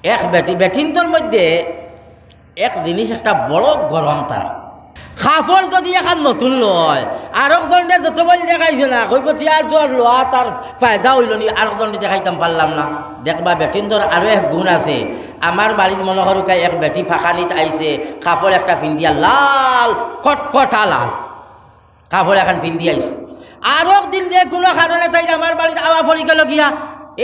এক বেটিনটোর মধ্যে এক জিনিস একটা বড় গরম তারা খাফর যদি এখন নতুন লয় আর একজনে যত বল দেখাইছে না কইব আর তোর লোয়া তার ফায়দা হইল নি আর একজনে দেখাইতাম পারলাম না। দেখবা বেটিনটোর আরও এক গুণ আছে। আমার বাড়ির মনে করুকায় এক বেটি ফাঁকানিত আইছে, কাপড় একটা ফিন্দিয়া লাল কটকটা লাল কাপড় এখন ফিন্দি আইছে। আরও একদিন যে কোনো কারণে তাই আমার বাড়িতে আওয়া পড়ি গেল গিয়া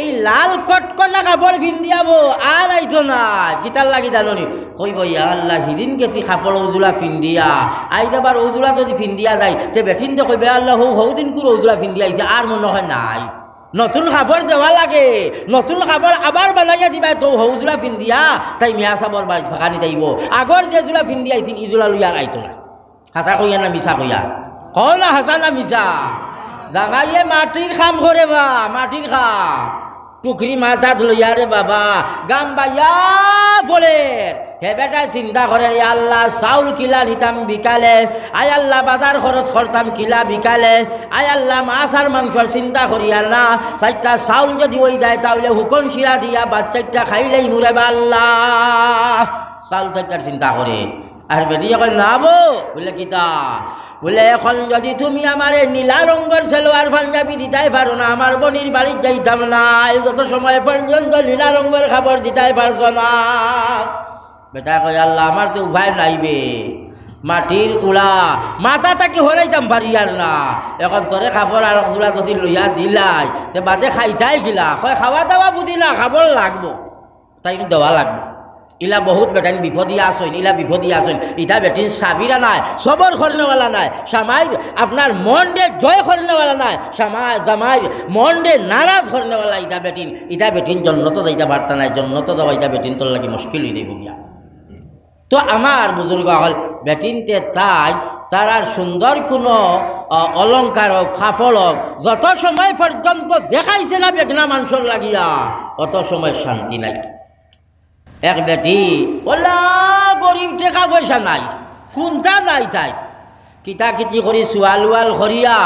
এই লাল কটকটা কাপড় ফিন্দিয়াবো আর আইতো না গীতার লাগি জানি কইব ইয়া আল্লাহ হিদিন গেছি কাপড় ওজুলা ফিন্দিয়া আই আবার ওজুলা যদি ফিন্দিয়া যায় তে বেঠিন দে কইবে আল্লাহ হৌ দিন করে ওজুলা ফিন্দিয়া আইছে আর মনে হয় নাই নতুন কাপড় দেওয়া লাগে, নতুন কাপড় আবার বানাইয়া দিবা তো হৌজুলা ফিন্দিয়া তাই মিয়া সাবর বাড়ি ফাঁকানি যাইব। আগর যে জুলা ফিন্দি আইছিল ইজুলা লইয়ার আইতো না। হাসা কইয়া না মিছা কইয়া কও না হাসা না মিছা জাগাইয়ে মাটির খাম করে বা মাটির খাম টুকরি মাথাত লইয়া রে বাবা গাম বাইয়া বলে হে বেটা চিন্তা করে আল্লাহ চাউল কিলা নিতাম বিকালে, আয় আল্লাহ বাজার খরচ করতাম কিলা বিকালে, আয় আল্লাহ মাছ আর মাংসর চিন্তা করি আর না চারটা চাউল যদি ওই দেয় তাহলে হুকন শিরা দিয়া বাচ্চাটা খাইলেই মুরে বা আল্লাহ চাউল চারটার চিন্তা করে। আর বেটিয়ে কয় না বো বলে কিতা বলে এখন যদি তুমি আমার নীলা রঙের সেলোয়ার পাঞ্জাবি দিতাই পারো না আমার বোনের বাড়ির যাইতাম না, যত সময় পর্যন্ত নীলা রঙের খাবার দিতাই পারছো না। বেটা কয় আল্লাহ আমার তো উপায় নাইবে মাটির গুড়া মাথা তাকে হরাইতাম পারি আর না, এখন তোরে খাবার আর জোড়া যদি লইয়া দিলাই তে বাদে খাইতাই গিলা কয় খাওয়া দাওয়া বুঝি না খাবার লাগবো তাই দেওয়া লাগবে। ইলা বহুত বেটাইন বিপদিয়া আসেন, ইলা বিপদিয়া আসেন ইটা বেটিন সাবিরা নাই সবর করনেওয়ালা নাই, সামাইর আপনার মন ডে জয় করনেওয়ালা নাই, জামাই মন ডে নারাজ করনেওয়ালা ইটা বেটিন জন্নত যাইতে পারতা নাই, জন্নত যাওয়া ইটা বেটিন তোর লাগে মুশকিল হয়ে দেব গিয়া। তো আমার বুজুর্গ হল বেটিনতে তাই তার সুন্দর কোনো অলঙ্কার হোক কাপড় হোক যত সময় পর্যন্ত দেখাইছে না বেগনা মানুষের লাগিয়া অত সময় শান্তি নাই। এক বেটি ওলা গরিব টাকা পয়সা নাই কোনটা নাই তাই কিতা কিতি করি চোয়াল ওয়াল করিয়া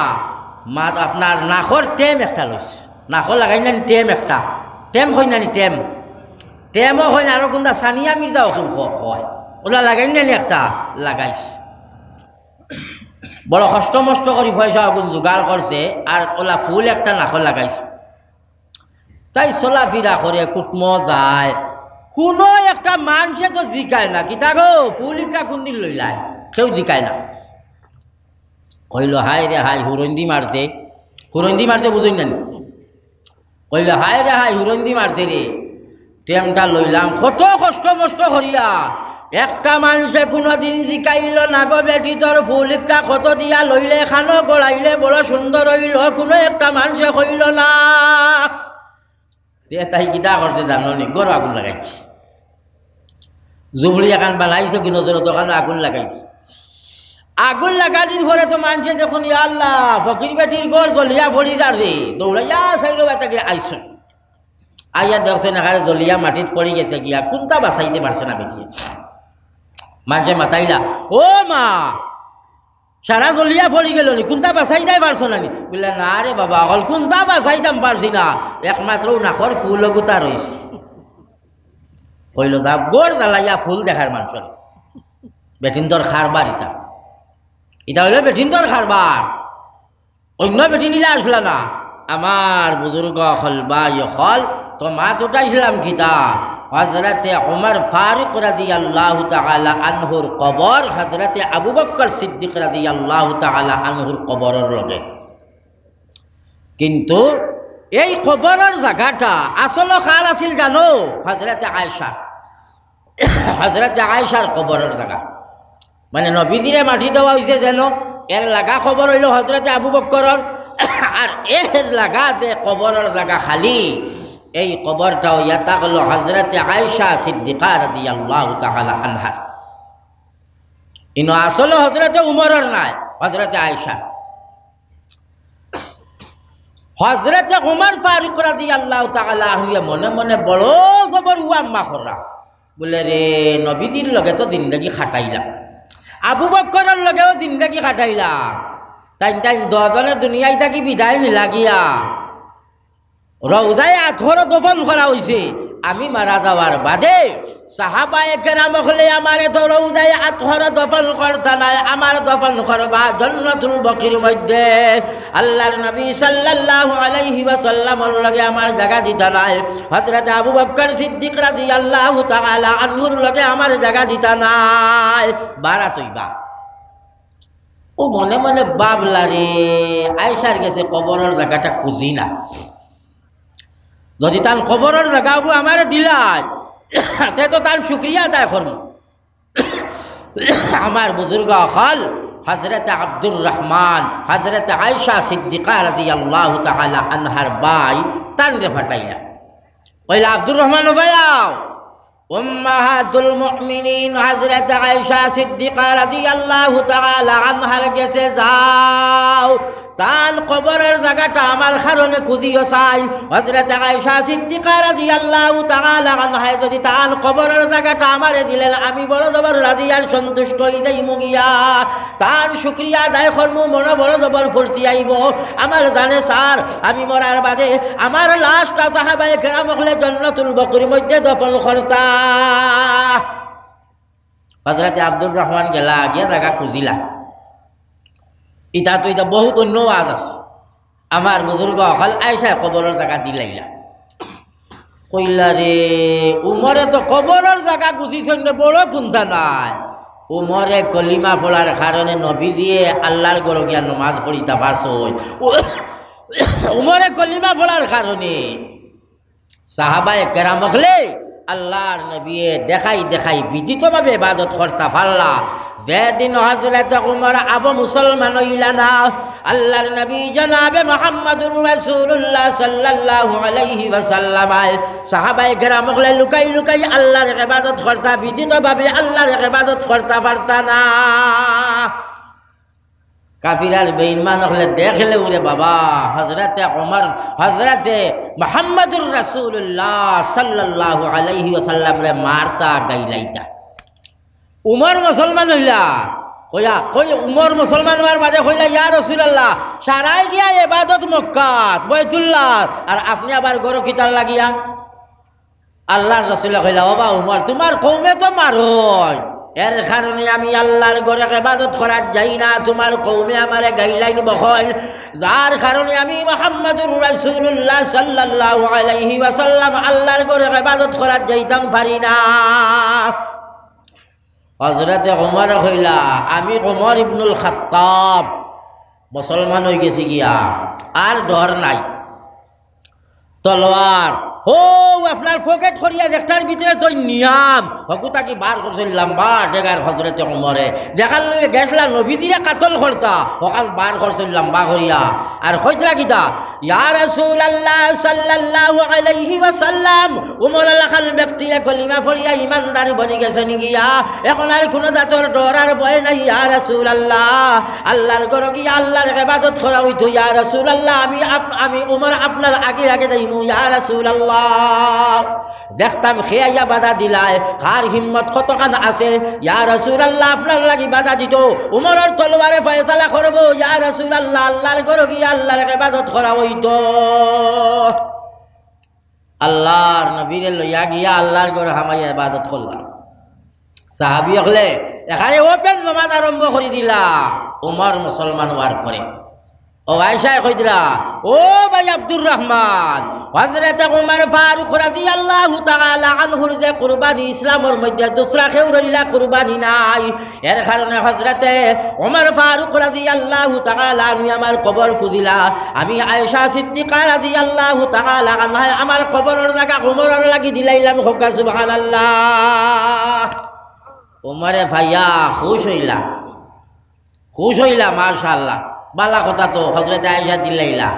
মাত আপনার নাখর টেম একটা লইস নাখর লাগাই নানি টেম একটা টেম হয় নানি টেম টেমও হয় না আরো কোনটা সানিয়া মির্জা হয় ওলা লাগাই নানি একটা লাগাইস বড় কষ্ট মষ্ট করি পয়সা আগুন জোগাড় করছে আর ওলা ফুল একটা নাখর লাগাইস তাই চলা ফিরা করে কুটম যায় কোনো একটা মানুষে তো জিকায় না কিতা গো ফুলিটা কোনদিন লইলায় কেউ জিকায় না। কইল হাই রে হাই হুরন্দি মারতে বুঝুন না কইল হাই রে হাই হুরন্দি মারতে রে টেমটা লইলাম কত কষ্ট মষ্ট করিয়া একটা মানুষে কোনোদিন জিকাইল না গো বেটি তোর ফুলিটা কত দিয়া লইলে খানো গড়াইলে বড় সুন্দর হইল কোনো একটা মানুষে কইল না। তাই কিতা করতে জানো নি গরু আগুন লাগাইছি জুবড়ি এখান বানাইছে কি নজরের দোকানে আগুন লাগাইছি আগুন লাগানির পরে তো মানুষে যখন আল্লাহ ফকির বেটির গড় জলিয়া ভরি যা রে দৌড়াইয়া সাইরো বেতাকে আইস আইয়া দেখছেন এখানে জলিয়া মাটিত পড়ে গেছে গিয়া কোনটা বাঁচাইতে পারছে না বেটিয়ে মানুষে মাতাইলা ও মা সারা জলিয়া পড়ি গেল নি কোনটা বাঁচাই দেয় পারছো না নি বললে না রে বাবা অকল কোনটা বাঁচাইতাম পারছি না একমাত্র নাকর ফুল গুতা রয়েছে কইল দা গোড় জ্বালাইয়া ফুল দেখার মানুষের বেটিনদর খারবার ইটা হইল বেটিনদর খারবার অন্য বেটি নিলে আসলা না। আমার বুজুর্গ হল বা হল তো মাত উঠাইছিলাম কিতা হযরতে উমর ফারুক রাদিয়াল্লাহু তাআলা আনহুর কবর হযরতে আবু বকর সিদ্দিক রাদিয়াল্লাহু তাআলা আনহুর কবরের লগে কিন্তু এই কবরের জায়গাটা আসলে কার আছিল জানো হযরতে আয়েশার কবরের জায়গা মানে নবীজিরে মাটি দেওয়া হয়েছে যেন এর লাগা কবর হইল হযরতে আবু বকরের আর এর লাগা যে কবরের জায়গা খালি এই কবরটাও ইয়াতা হল হযরতে আয়েশা সিদ্দিকা রাদিয়াল্লাহু তাআলা আনহা ইনো আসলে হযরতে উমরের নাই হযরতে আয়েশা হযরতে উমর ফারুক রাদিয়াল্লাহু তাআলা আনহু মনে মনে বড় জবর উয়াম্মা করা বলে রে নবীজির লগে তো জিন্দগি খাটাইলাম আবু বকরের লগেও জিন্দগি খাটাইলাম তাই দজনে দুনিয়ায় থাকি বিদায় নিলাগিয়া রওজায় 18 দফন করা হয়েছে আমি মারা যাওয়ার বাদে সাহাবায়ে কেরাম হলে আমারে তো রওজায়ে আতহর দফন করতা নাই, আমার দফন করবা জান্নাতুল বকির মধ্যে। আল্লাহর নবী সাল্লাল্লাহু আলাইহি ওয়াসাল্লামের লগে আমার জায়গা দিতা নাই, হযরত আবু বকর সিদ্দিক রাদিয়াল্লাহু তাআলা আনহুর লগে আমার জায়গা দিতা নাই। বারাত হইবা ও মনে মনে বাবলা রে, আয়েশার গেছে কবরের জায়গাটা খুঁজি না, যদি তার কবরের জায়গাও আমারে দিলাই তে তো তার শুকরিয়া আদায় করব। আমার বুজুর্গ হল হযরত আব্দুর রহমান হযরত আয়েশা সিদ্দিকা রাদিয়াল্লাহু তাআলা আনহার ভাই তানরে ফাটাইলা, কইলা আব্দুর রহমান ভাইয়াও উম্মাহাতুল মুমিনিন হযরত আয়েশা সিদ্দিকা রাদিয়াল্লাহু তাআলা আনহার কাছে যাও, তার কবরের জায়গাটা আমার কারণে খুঁজিও চাই। হযরত আয়েশা সিদ্দিকা রাদিয়াল্লাহু তাআলা আনহা যদি তার কবরের জায়গাটা আমারে দিলেন, আমি বড় জবর রাজি আর সন্তুষ্ট হয়ে যাই মুগিয়া, তার শুকরিয়া আদায় করমু, মনে বড় জবর ফুর্তি আইব। আমার জানে স্যার আমি মরার বাদে আমার লাশটা সাহাবায়ে কেরাম হলে জান্নাতুল বকরির মধ্যে দফন করতা। হযরত আব্দুর রহমান গেলা গিয়া জায়গা খুঁজিলা, ইটা তো এটা বহুত অন্য আজ আছে। আমার বুজুর্গ হল আয়েশা কবরের জায়গা দিলাইলা, কইলা রে উমরে তো কবরের জায়গা খুঁজিছেন বড় কুন্তা নাই, উমরে কলিমা পড়ার কারণে নবীজিয়ে আল্লাহর ঘরে গিয়া নমাজ পড়িতে পারছই, উমরে কলিমা পড়ার কারণে সাহাবায়ে কেরাম হলে আল্লাহর নবী দেখাই দেখাই বিদিতভাবে ইবাদত করতে পারলা। যেদিন হযরত উমর আবু মুসলমান হইলা না, আল্লাহর নবী জনাবে মুহাম্মদুর রাসূলুল্লাহ সাল্লাল্লাহু আলাইহি ওয়াসাল্লাম সাহাবায়ে কেরাম হলে লুকাই লুকাই আল্লাহর ইবাদত করতা, বিদিতভাবে আল্লাহর ইবাদত করতে পারতা না। কাফিরাল বেঈমান হলে দেখলে ওরে বাবা হযরতে উমর হযরতে মুহাম্মদুর রাসূলুল্লাহ সাল্লাল্লাহু আলাইহি ওয়াসাল্লাম রে মারতা গাইলাইতা। উমর মুসলমান হইলা কইয়া কই উমর মুসলমান হওয়ার বাদে কইলা ইয়া রাসূলুল্লাহ সারাই গিয়া ইবাদত মক্কাত বাইতুল্লাহ, আর আপনি আবার গরো কিতার লাগিয়া। আল্লাহর রাসূল কইলা বাবা উমর তোমার কওমে তো মারয়, এর কারণে আমি আল্লাহর ঘরে ইবাদত করার যাই না, তোমার কওমে আমারে গাইলাইন বখন, যার কারণে আমি মুহাম্মদুর রাসূলুল্লাহ সাল্লাল্লাহু আলাইহি ওয়াসাল্লাম আল্লাহর ঘরে ইবাদত করার যাইতাম পারি না। হযরতে উমর কইলা আমি উমর ইবনুল খাত্তাব মুসলমান হয়ে গেছি গিয়া, আর ডর নাই, তলোয়ার ও আপনার পকেট করিয়া একটার ভিতরে তো নিয়াম হকুতাকি বার করছিল লম্বা ডেগার হযরতে উমরে দেখার লগে গেছলা নবীজিরে কাতল করতা, ওখান বার করছিল লম্বা করিয়া আর কইতরা কিতা ইয়া রাসূলুল্লাহ সাল্লাল্লাহু আলাইহি ওয়াসাল্লাম উমর লাখান ব্যক্তি কলিমা পড়িয়া ইমানদার বনি গেছে গিয়া, এখন আর কোনো জাতর ডর আর ভয় নাই। ইয়া রাসূলুল্লাহ আল্লাহর ঘরে গিয়া আল্লাহর ইবাদত করা হইতো, ইয়া রাসূলুল্লাহ আমি উমর আপনার আগে আগে যাইমু। ইয়া রাসূলুল্লাহ দেখতাম খেয়াইয়া বাধা দিলায়, কার হিম্মত কতখান আছে। ইয়া রাসূলুল্লাহ আপনার লাগি বাধা দিত, উমরের তলোয়ারে ফয়সালা করব। ইয়া রাসূলুল্লাহ আল্লাহর ঘরে গিয়া আল্লাহর ইবাদত করা হইতো। আল্লাহর নবীরে লইয়া গিয়া আল্লাহর ঘরে হামাইয়া ইবাদত করলাম। সাহাবী হলে এখানে ওপেন নামাজ আরম্ভ করে দিলা উমর মুসলমান হওয়ার পরে। ও আয়েশা কইদরা ও ভাই আব্দুর রহমান হযরত উমর ফারুক রাদিয়াল্লাহু তাআলা আনহুর যে কুরবানি ইসলামের মধ্যে দুসরা কেউ রইলা কুরবানি নাই, এর কারণে হযরতে উমর ফারুক রাদিয়াল্লাহু তাআলা আনহু আমার কবর খুঁজিলা। আমি আয়েশা সিদ্দিকা রাদিয়াল্লাহু তাআলা আনহা আমার কবরের জায়গা উমরের লাগি দিলাইলাম। হোক সুবহানাল্লাহ। উমরে ভাইয়া খুশ হইলা মাশাআল্লাহ, বালা কথা তো হযরত আয়েশা দিলাইলা।